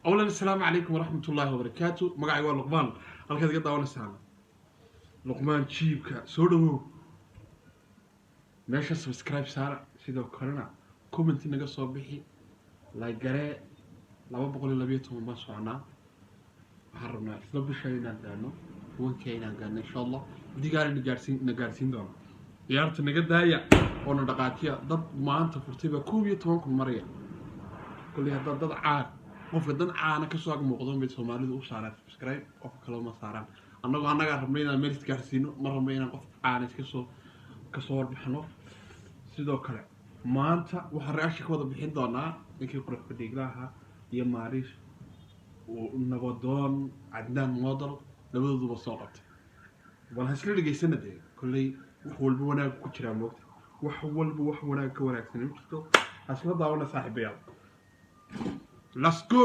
أولا السلام عليكم ورحمة الله وبركاته. مقعي لقمان halkaad iga daawanaysaana luqmaan jiibka soo dhawow meesha subscribe saara sidoo kalena comment naga soo bixi like garee 212 baan soconaa waxaan rabnaa isla bisha inaan gaarno wankii inaan gaarno insha Allah digaarina gaarsiin doono ciyaarta naga daaya oo na dhaqaajiya dad maanta furtayba 12 maraya kulli hadda dad caad qofka dan caana ka soo muuqdo mid Soomaalidu u saaraan subscribe qof kale ma saaraan annaga rabnay inaan meel gaarsiino ma rabnay inaan qof caana ka soo warbixino sidoo kale maanta waxa raashin ka wada bixin doonaa ninkii qurux fadhiiglaha iyo Maarish oo nabadoon Adnaan model labadooduba soo qabtay wal hasla dhageysanade kulli wax walba wanaag ku jira moogta wax walba wax wanaag ka wanaagsan jirto hasla daawana saaxiibayaal. Let's go.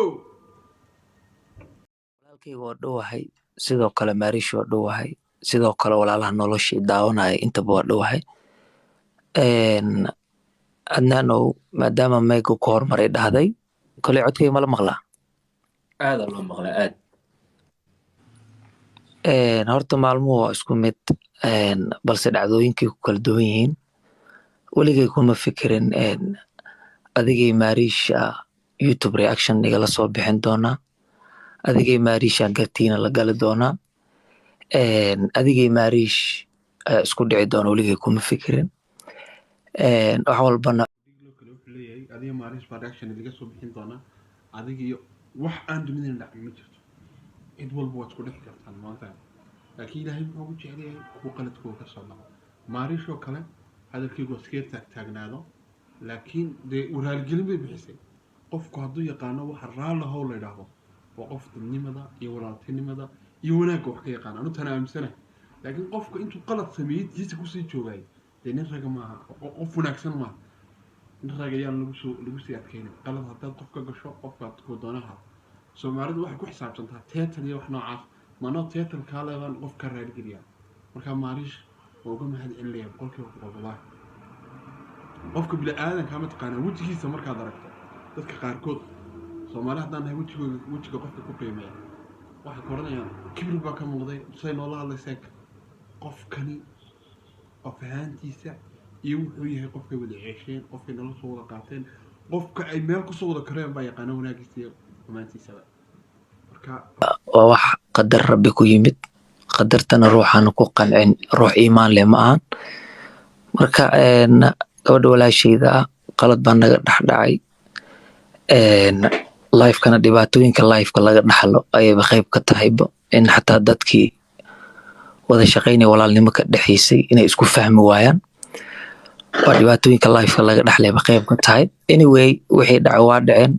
walaalkayga waa dhowahay sidoo kale Maarish waa dhowahay sidoo kale walaalaha noloshii daawanaya intaba waa dhowahay Adnaanow maadaama mayga ku hormaray dhahday koley codkayga mala maqlaa aad loo maqlaa aad horta maalmuhu waa isku mid balse dhacdooyinkay ku kala duwan yihiin weligay kuma fikirin adigay Maarish YouTube reaction nigala soo bixin doonaa adigay Maarish gartiina la gali doonaa adigay Maarish isku dhici doona weligay kuma fikirin wax walbana adiga Maarish reaction laga soo bixin doonaa adiga wax aan dunida dhacay ma jirto cid walba waad ku dhixi kartaan maanta laakiin Ilaahay wuxuu u jecel yahay kuwa qaladkooda ka soo dhaco Maarish oo kale hadalkaygu iska taagnaado laakiin de waraalgelin bay bixisay qofku hadduu yaqaano waxa raalahow la yiraahdo waa qof dadnimada iyo walaaltinimada iyo wanaagga wax ka yaqaan anu tan aaminsanahay laakiin qofku intuu qalad sameeyay jiisa ku sii joogay nin raga maaha qof wanaagsan maaha nin raga yaan lagu sii adkeyn qalad haddaad qof ka gasho qofka ku doonaha Soomaalidu waxay ku xisaabtantaa teetan iyo wax noocaas maano teetan ka leeban qof ka raad geliya marka Maarish oo uga mahad celinaya qolkiiba qodobada qofka bila aadan ka matqaana wajigiisa markaad aragto dadka qaarkood Soomaali haddaan nahay wajiga qofka ku qiimeeya waxa koranayaan kibir baa ka muuqday say noola hadlaysay qofkani qof ahaantiisa iyo wuxuu yahay qofka wada ceesheen qofka nolol soo wada qaateen qofka ay meel ku soo wada kareen baa yaqaan wanaagiisa iyo xumaantiisa marka waa wax qadar rabbi ku yimid qadartana ruuxana ku qancin ruux iimaan leh ma ahan marka gabadha walaashayda qalad baa naga dhaxdhacay life-kana dhibaatooyinka life-ka laga dhaxlo ayayba qayb ka tahayba in xataa dadkii wada shaqaynaya walaalnimo ka dhexaysay inay isku fahmi waayaan waa dhibaatooyinka life-ka laga dhaxlayba qayb ka tahay anyway wixii dhacay waa dhaceen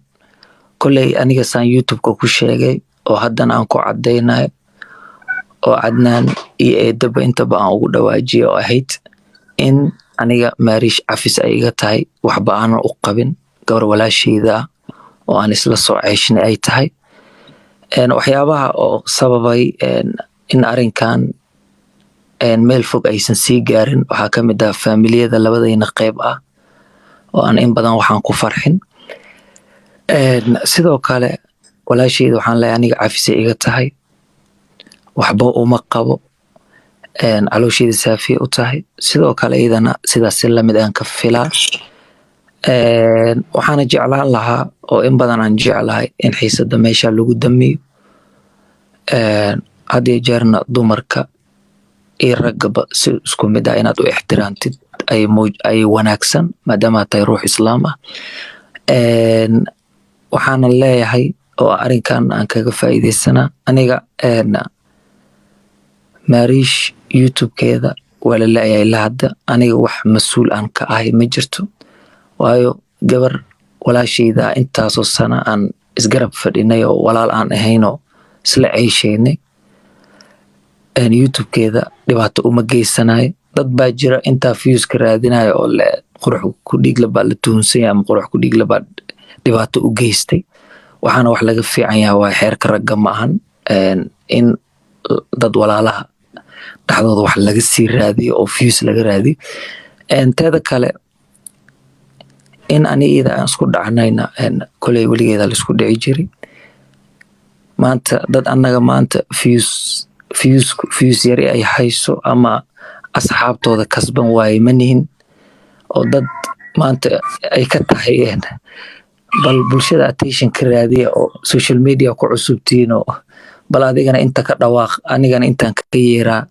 koley aniga saan YouTube-ka ku sheegay oo haddana aan ku caddaynayo oo Adnaan iyo eedaba intaba aan ugu dhawaajiyo oo ahayd in aniga Maarish cafis ay iga tahay waxba aanan u qabin gabar walaashayda oo aan isla soo ceeshnay ay tahay waxyaabaha oo sababay in arrinkan meel fog aysan sii gaarin waxaa ka mid ah faamiliyada labadayna qayb ah oo aan in badan waxaan ku farxin sidoo kale walaashayda waxaan leeyahay aniga cafis ay iga tahay waxba uma qabo calooshayda saafiya u tahay sidoo kale iyadana sidaas la mid aan ka filaa waxaana jeclaan lahaa oo in badan aan jeclahay in xiisada meesha lagu damiyo hadii jeerna dumarka iyo raggaba si isku mid ah inaad u ixtiraamtid ay wanaagsan maadaama tahay ruux islaam ah waxaana leeyahay oo arrinkan aan kaga faa'iideysanaa aniga Maarish YouTube-keeda waa la leeyahay ilaa hadda aniga wax mas-uul aan ka ahay ma jirto waayo gabar walaashayda intaasoo sana aan isgarab fadhinay oo walaal aan ahaynoo isla ceeshaynay YouTube-keeda dhibaato uma geysanayo dad baa jira intaa views-ka raadinayo oo qurux ku dhigla baa la tuhunsan ama qurux ku dhigla baa dhibaato u geystay waxaana wax laga fiican yahay waa xeerka ragga ma ahan in dad walaalaha dhaxdooda wax laga sii raadiyo oo views laga raadiyo teeda kale in ani ida aan isku dhacnayna koley weligeeda la isku dhici jiray maanta dad annaga maanta views yari ay hayso ama asxaabtooda kasban waaye ma nihin oo dad maanta ay ka tahay bal bulshada attention ka raadiya oo social media ku cusubtiin oo bal adigana inta ka dhawaaq anigana intaan ka yeeraa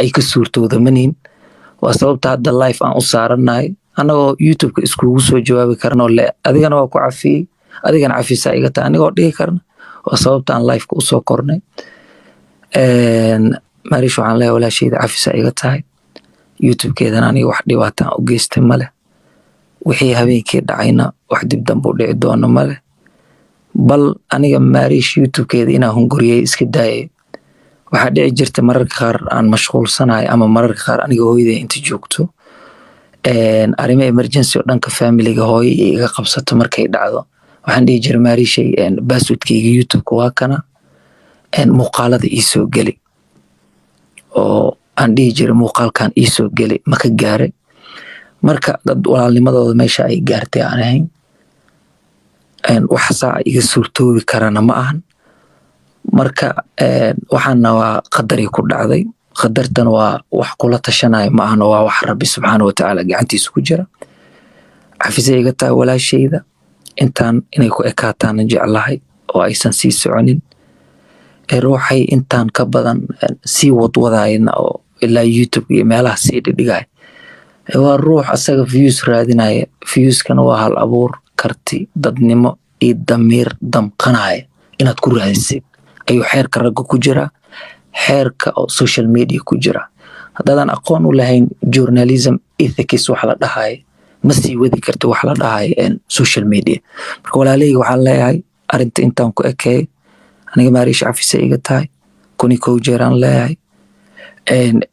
ay ka suurtooda ma nihin waa sababta hadda live aan u saaranahay annagoo youtube-ka iskugu soo jawaabi karno le adigana waa ku cafiyey adigana cafisa iga tahay anigoo dhihi karna waa sababta aan live-ka usoo kornay marish waxaan leeyahay walaashayda cafisa iga tahay youtube-keedana aniga wax dhibaata aan u geystay male wixii habeenkii dhacayna wax dib dambe u dhici doono male bal aniga marish youtube-keeda inaan hunguriyey iska daayay waxaa dhici jirta mararka qaar aan mashquulsanahay ama mararka qaar aniga hooyaday inta joogto arrimo emergency oo dhanka familiga hooyo iga qabsato markay dhacdo waxaan dhihi jiray marishay passwordkayga youtube-ka waa kana muuqaalada iisoo geli oo aan dhihi jiray muuqaalkan iisoo geli maka gaaray marka dad walaalnimadooda meesha ay gaartay aan ahayn wax saa iga suurtoobi karana ma ahan marka waxaana waa qadari ku dhacday qadartan waa wax kula tashanayo ma ahan waa wax rabbi subxaana watacaala gacantiisa ku jira xafisa iga tahay walaashayda intaan inay ku ekaataan jeclahay oo aysan sii soconin ruuxay intaan ka badan sii wadwadayna oo ilaa youtube iyo meelaha sii dhigay waa ruux asaga views raadinaya viewskana waa hal abuur karti dadnimo iyo damiir damqanaya inaad ku raadisid ayuu xeerka ragga ku jira xeerka oo social media ku jira haddaadan aqoon u lahayn journalism ethics wax la dhahay ma sii wadi karta wax la dhahay social media marka walaaleyga waxaan leeyahay arinta intaan ku ekeey aniga marish cafisa iga tahay 11 jeer aan leeyahay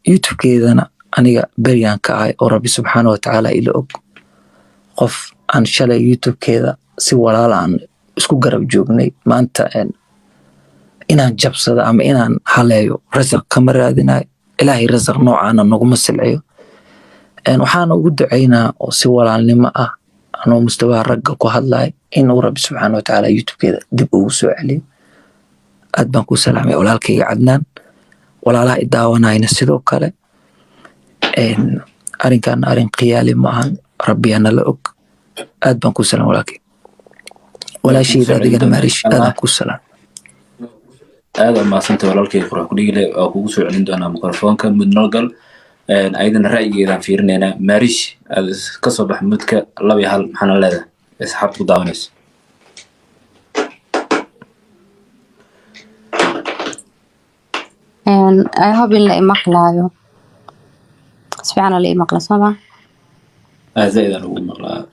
youtube-keedana aniga beryaan ka ahay oo rabbi subxaana watacaala ila og qof aan shalay youtube-keeda si walaala aan isku garab joognay maanta inaan jabsado ama inaan haleeyo rasaq kama raadinayo ilaahay rasaq noocaana naguma silciyo waxaana ugu ducaynaa oo si walaalnimo ah anoo mustawaha ragga ku hadlaya inuu rabbi subxaana watacaala youtube-keeda dib ugu soo celiyo aad baan ku salaamay walaalkayga cadnaan walaalaha idaawanayna sidoo kale arrinkan arrin khiyaali ma ahan rabbiyaana la og aad baan ku salaam walaalkay walaashayda adigana marish aadaan ku salaam aad maasanta walaalkay qura ku dhigile oo kugu soo celin doonaa mikrofoonka mudnogal ayadana ra'yigeedaan fiirinaynaa marish aad ka soo bax mudka 2-1 maxaana leedahay asxaab ku daawanaysa I hope in la imaqlaayo سبحان الله مقلة صبا زائد أنا مقلة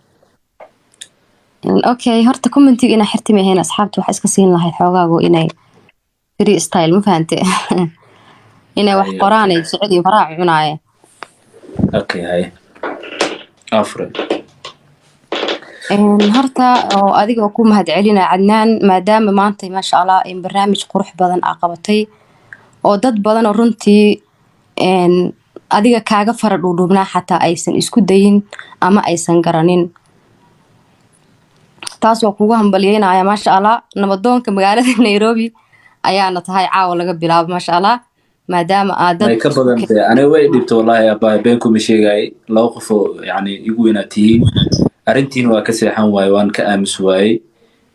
أوكي هرت كومنتي أنا حرتمي هنا أصحابتي وحس كسين لهاي حوجاجو إني فري ستايل مو فهمتي إني وح قراني سعودي فراع عناية أوكي هاي أفرد هرتا أو أديك وكم هاد علينا عدنان ما دام ما أنتي ما شاء الله إن برنامج قروح بدن عقبتي أو ضد بدن ورنتي إن adiga kaaga fara dhuudhubnaa xataa aysan isku dayin ama aysan garanin taas waa kugu hambalyeynaya maasha Allah nabadoonka magaalada Nairobi ayaana tahay caawa laga bilaabo maasha Allah maadaama aad ay ka badantay aniga way dhibto wallahi abaa beenku ma sheegay laba qof yani igu weenaatiin arintiin waa ka seexan waay waan ka aamus waay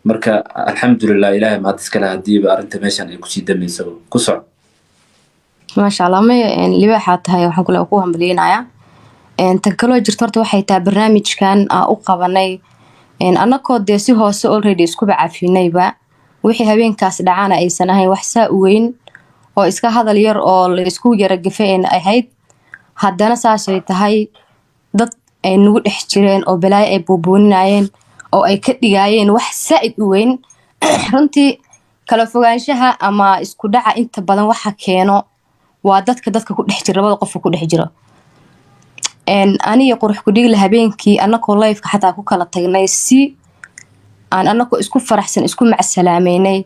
marka alxamdulillah ilaahay ma iska laha diiba arinta meeshan ay ku sii dameyso ku soc ما شاء الله ما libaaxaad tahay waxaan kula ku hambalyeynaya tan kale jirto horta waxay tahay barnaamijkan u qabanay annagoo de si hoose already isku bacaafinayba wixii habeenkaas dhacana aysan ahayn wax saa weyn oo iska hadal yar oo la isku yara gafeen ahayd haddana saasay tahay dad ay nagu dhex jireen oo balay ay buubuuninayeen oo ay ka dhigayeen wax saaid u weyn runtii kala fogaanshaha ama isku dhaca inta badan waxa keeno waa dadka ku dhex jira labada qof ku dhex jira aniga qurux ku dhigi habeenkii annagoo live ka xataa ku kala tagnay si aan annagoo isku faraxsan isku macsalaameynay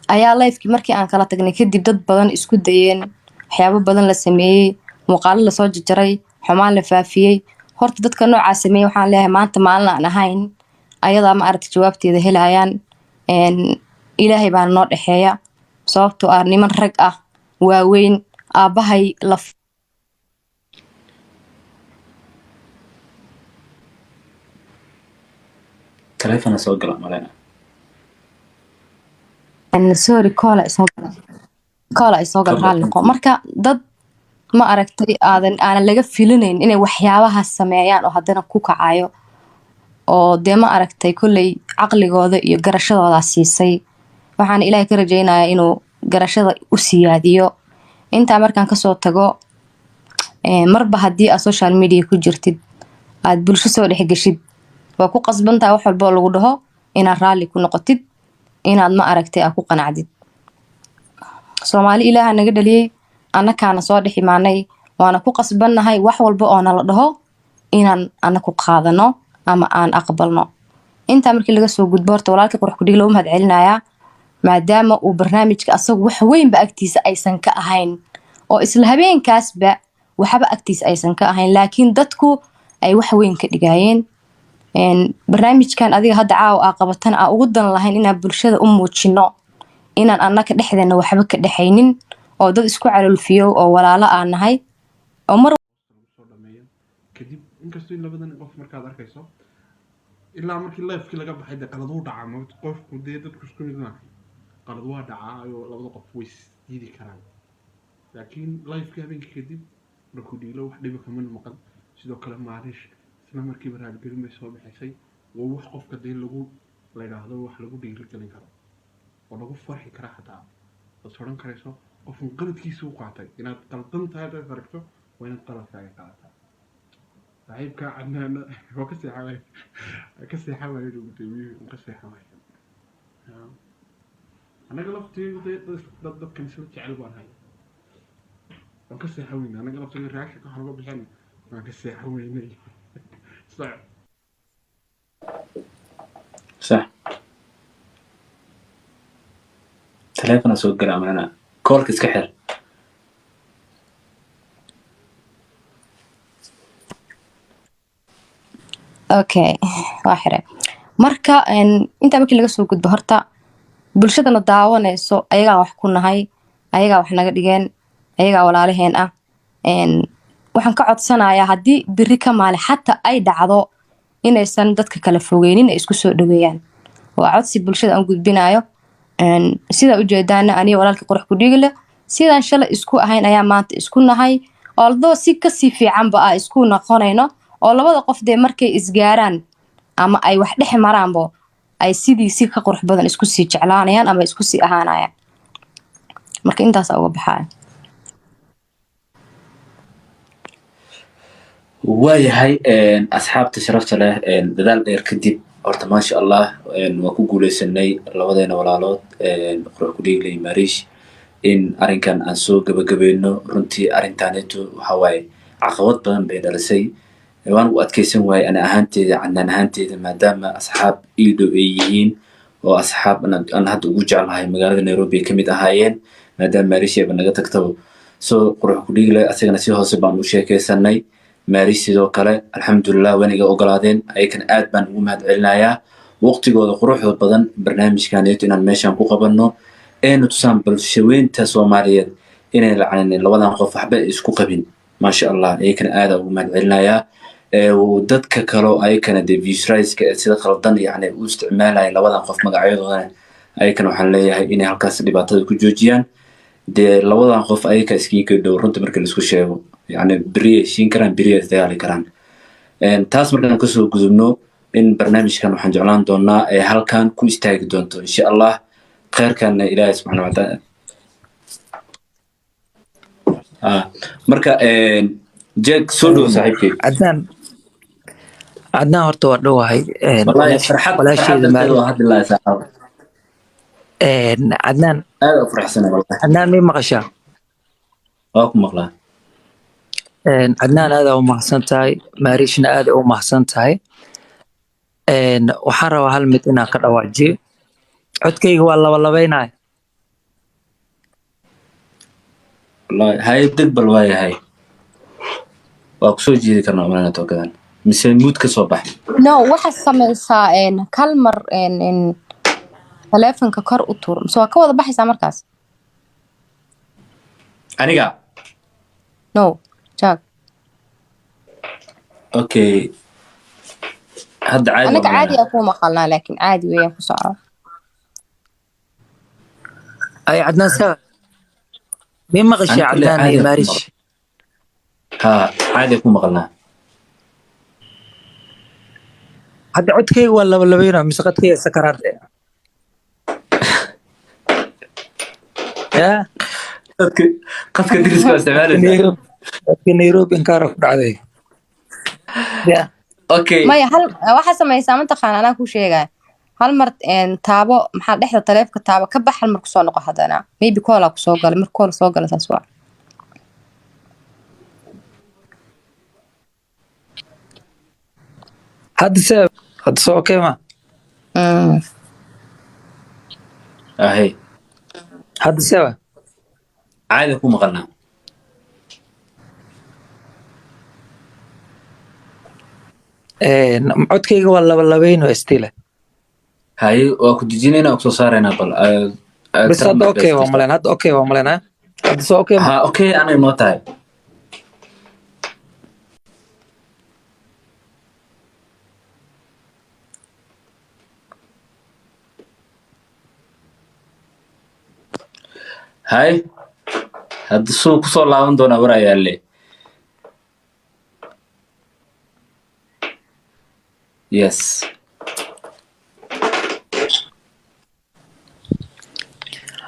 ayaa live-kii markii aan kala tagnay kadib dad badan isku dayeen waxyaabo badan la sameeyay muuqaalo la soo jaray xumaan la faafiyay horta dadka nooca sameeyay waxaan leeyahay maanta maalin aan ahayn ayadaa ma aragtay jawaabteeda helayaan ilaahay baa noo dhexeeya sababtoo ah niman rag ah waaweyn aabahay laf taleefana soo gala malena sorry call ay soo gal raalli noqo marka dad ma aragtay aanan laga filinayn inay waxyaabahaas sameeyaan oo haddana ku kacayo oo dee ma aragtay kolley caqligooda iyo garashadoodaa siisay waxaana ilaahay ka rajaynayaa inuu garashada u siyaadiyo intaa markaan kasoo tago marba haddii aad social media ku jirtid aad bulsho soo dhexgeshid waa ku qasbantahay wax walboo lagu dhaho inaad raalli ku noqotid inaad ma aragtay aad ku qanacdid soomaali ilaaha naga dhaliyey annakaana soo dhex imaanay waana ku qasbannahay wax walba oo nala dhaho inaan anaku qaadano ama aan aqbalno intaa markii laga soo gudbo horta walaalka qurux kudhig loo mahad celinayaa maadaama uu barnaamijka asagu wax weynba agtiisa aysan ka ahayn oo isla habeenkaasba waxba agtiisa aysan ka ahayn laakiin dadku ay wax weyn ka dhigayeen barnaamijkan adiga hadda caawa aa qabatan aa ugu dan lahayn inaan bulshada u muujino inaan annaka dhexdeena waxba ka dhexaynin oo dad isku calolfiyo oo walaalo aan nahay oo mar soo dhameeyo kadib inkastoo in labadan qof markaad arkayso ilaa markii live-kii laga baxay dee qalad uu dhacaa ma qofku dee dadku isku mid maaha qalad waa dhacaa ayuu labada qof way isdiidi karaan laakiin live-kii habeenkii kadib markuu dhiilo wax dhiba kama maqan sidoo kale maariish isla markiiba raaligelin bay soo bixisay waa wax qofka dee lagu la yidhaahdo wax lagu dhiirigelin karo oo lagu farxi kara xataa bas odhan karayso qofku qaladkiisa u qaatay inaad qaldan tahay dad aragto waa inaad qaladkaaga qaadataa saaxiibka cadnaana waa ka seexan waayo gudoomiye ka seexan waayo anaga lafteedu dadkan isla jecel baan hay waan ka seexan weyne anaga lafteedu reaction waxaan uga bixin waan ka seexan weynay صح تليفون سوق قلم أنا كولك إسكحر okay waa xire marka inta markii laga soo gudbo horta bulshadana daawanayso ayagaa wax ku nahay ayagaa wax naga dhigeen ayagaa walaalaheen ah waxaan ka codsanayaa haddii biri ka maali xataa ay dhacdo inaysan dadka kala fogeynin ay isku soo dhaweeyaan waa codsi bulshada aan gudbinayo sida ujeedaana aniga walaalka qurux ku dhigile sidaan shalay isku ahayn ayaa maanta isku nahay although si kasii fiicanba ah isku noqonayno oo labada qof dee markay isgaaraan ama ay wax dhex maraanbo ay sidii si ka qurux badan isku sii jeclaanayaan ama isku sii ahaanayaan marka intaas uga baxaya waayahay asxaabta sharafta leh dadaal dheer kadib horta maasha allah waa ku guuleysanay labadeena walaalood qurux ku dhiiglay maariish in arrinkan aan soo gabagabayno runtii arrintaaneetu waxa waaye caqabad badan bay dhalisay waan u adkaysan waayay ana ahaanteeda cadnaan ahaanteeda maadaama asxaab ii dhow ay yihiin oo asxaab aan hadda ugu jeclahay magaalada nairobi ay ka mid ahaayeen maadaama maariish ayba naga tagtaba soo qurux ku dhiiglay asagana si hoose baan u sheekaysanay maariish sidoo kale alxamdulilah waan iga ogolaadeen ayakana aad baan ugu mahad celinayaa waqtigooda quruxda badan barnaamijkaneeto inaan meeshaan ku qabanno eena tusaan bulshaweynta soomaaliyeed inay lacanin labadan qof waxba isku qabin maasha allah ayakana aada ugu mahad celinayaa dadka kaloo ayakana dee visualiska sida khaldan yani u isticmaalaya labadan qof magacyadoodana ayakana waxaan leeyahay inay halkaas dhibaatada ku joojiyaan dee labadan qof ayaka iskiinka dhow runta marka laisku sheego yani beri ay siin karaan beri ay dagaali karaan taas markaan kasoo gudubno in barnaamijkan waxaan jeclaan doonaa ee halkan ku istaagi doonto insha allah khayrkana ilaahay subxaana wataala marka jeeg soo dhow saaxiibkay cadnaan horta waa dhowahay wallahi farxad waa hadilaa saaxiib cadnaan aad u faraxsanahay wallahi cadnaan may maqashaa waa ku maqlaa cadnaan aada u mahadsan tahay maariishna aada u mahadsan tahay waxaan rabaa hal mid inaan ka dhawaajiyo codkayga waa labalabaynaya wallahi hay degbal waayahay waa kusoo jiidi karnaa umalana toogadan mise muud ka soo bax no waxaad samaysaa kalmar taleefanka kor u tuur mise waa ka wada baxaysaa markaas aniga no jaag okay hadda caadi anaga waa caadi malaynaa aa kuu maqalnaa laakiin caadi weeyaan ku soco ay cadnaan saa mii maqashay ani kule cadnaan caadi iyo ku maarish maqal ha caadi ku maqalnaa hadda codkayga waa labalabayna mise qadkayga sakaraad ya qadka diriska waa isticmaalaysaa dadka Nairobi inkaara ku dhacday ya okay maya hal waxaa samaysaa mataqaan anaa kuu sheegaya hal mar taabo maxaa dhexda taleefka taabo ka bax hal mar kusoo noqo haddana maybe koolaa kusoo galay mar kool soo gala saas waa hadda soo okay ma ahay hadda sewa caadi ku maqalnaa codkayga waa labalabayn oo stile haye waa ku dejinaynaa kusoo saaraynaa bal bas hadda okay waa malayn hadda okay waa malayn hadda soo okay ma ha okay anay noo tahay hay hadda suu kusoo laaban doonaa war ayaa le yes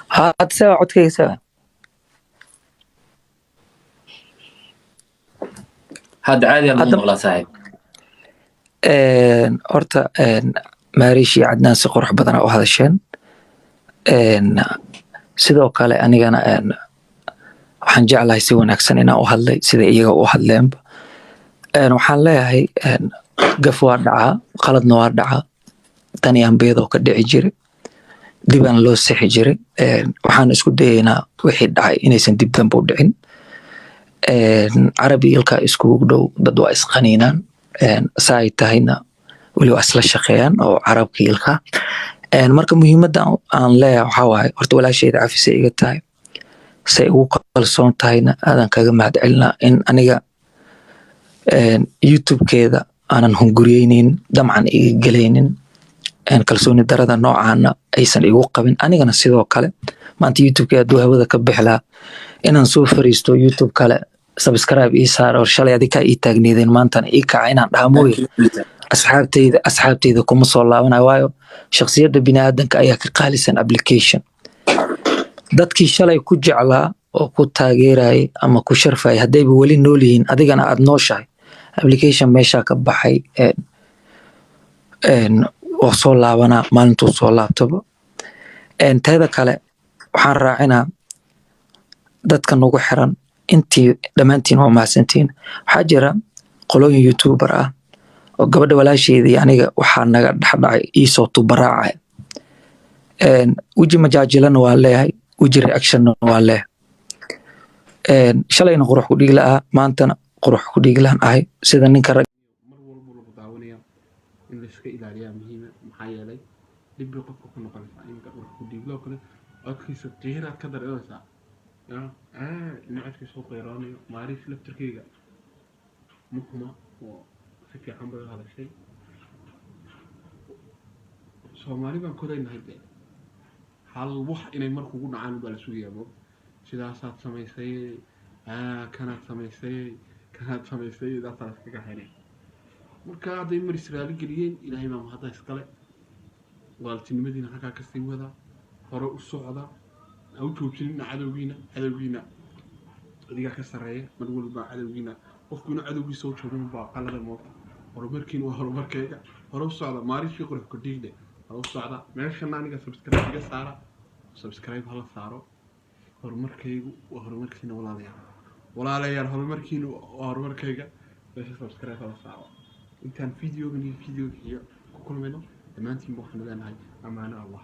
hadda sewa codkayga sewa hadda caadi aa lagu maqlaa saaxiib horta maariish iyo cadnaan si qurux badan u hadasheen sidoo kale anigana waxaan jeclahay si wanaagsan inaan u hadlay sida iyaga u hadleenba waxaan leeyahay gaf waa dhacaa qaladna waa dhacaa tan iyo ambiyadoo ka dhici jiray dibaan loo sixi jiray waxaan isku dayaynaa wixii dhacay inaysan dib dambe u dhicin carabi ilkaa iskugu dhow dad waa isqaniinaan saa ay tahayna weli waa isla shaqeeyaan oo carabka ilkaa marka muhiimadda aan leeyahay waxaa waaye horta walaashayda cafisay iga tahay say ugu kalsoon tahayna aadan kaga mahad celinaa in aniga youtube-keeda aanan hunguriyeynin damcan iga gelaynin kalsooni darada noocaana aysan igu qabin anigana sidoo kale maanta youtube-ke hadduu hawada ka bixlaa inaan soo fariisto youtube kale subscribe ii saar oo shalay adikaa ii taagneedeen maantana ii kaca inaan dhaha mooye asxaabteyda kuma soo laabanayo waayo shakhsiyadda biniaadanka ayaa ka qaalisan application dadkii shalay ku jeclaa oo ku taageerayay ama ku sharfayay haddayba weli nool yihiin adigana aad nooshahay application meeshaa ka baxay oo soo laabanaa maalintuu soo laabtaba teeda kale waxaan raacinaa dadka nagu xiran intii dhammaantiin waa mahadsantiin waxaa jira qolooyin youtuber ah oo gabadha walaasheedii aniga waxaa naga dhexdhacay iisoo tubaraacay weji majaajilana waa leeyahay weji reactionna waa leeyahay shalayna qurux ku dhigi la'aa maantana qurux ku dhigi laan ahay sida ninka rag mar walba lagu daawanaya in la iska ilaaliyaa muhiima maxaa yeelay dib bay qofka ku noqonaysaa inka qurux ku dhiigloo kale codkiisa qiiraad ka dareemaysaa in codkiisa u qeyraanayo maariif laftarkeyga muhuma oo si fiican bay u hadashay soomaali baan kolaynahay dee hal wax inay mar kugu dhacaan baa la sugayaa moog sidaasaad samaysay kanaad samaysay daasaa la iskaga xeray marka hadday mar israali geliyeen ilaahay baa mahadda iskale waaltinimadiina halkaa kasii wada hore u socda ha u joojinina cadowgiina adigaa ka sarreeya mar walba cadowgiina qofkuina cadowgiisa u joogin baa qalada moogta horumarkiina waa horumarkayga hore u socda maarishii qurux kordhiigle hore u socda meeshana aniga subscribe iga saara subscribe hala saaro horumarkaygu waa horumarkiina walaalayaal horumarkiina waa horumarkayga meesha subscribe hala saaro intaan videogan iyo video ku kulmayno dhammaantiin waxaanu leenahay amaano allah